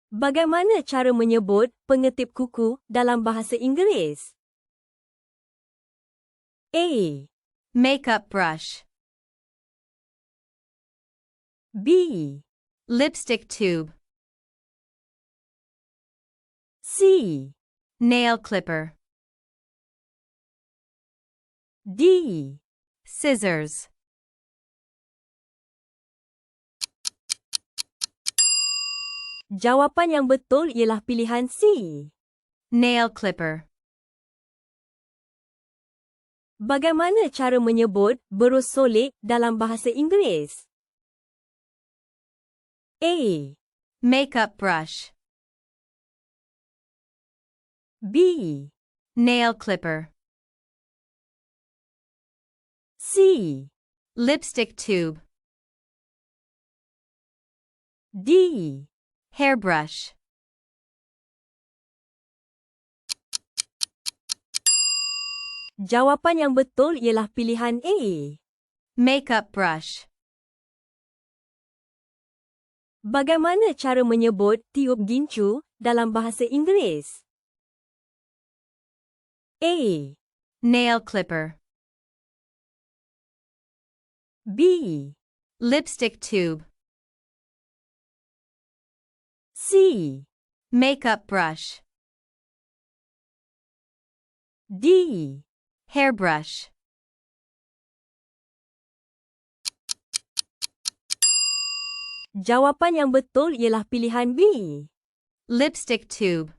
Bagaimana cara menyebut pengetip kuku dalam bahasa Inggeris? A. Makeup brush. B. Lipstick tube. C. Nail clipper. D. Scissors. Jawapan yang betul ialah pilihan C. Nail clipper. Bagaimana cara menyebut berus solek dalam bahasa Inggeris? A. Makeup brush. B. Nail clipper. C. Lipstick tube. D. Hairbrush. Jawapan yang betul ialah pilihan A. Makeup brush. Bagaimana cara menyebut tiup gincu dalam bahasa Inggeris? A. Nail clipper. B. Lipstick tube. C. Makeup brush. D. Hairbrush. Jawapan yang betul ialah pilihan B. Lipstick tube.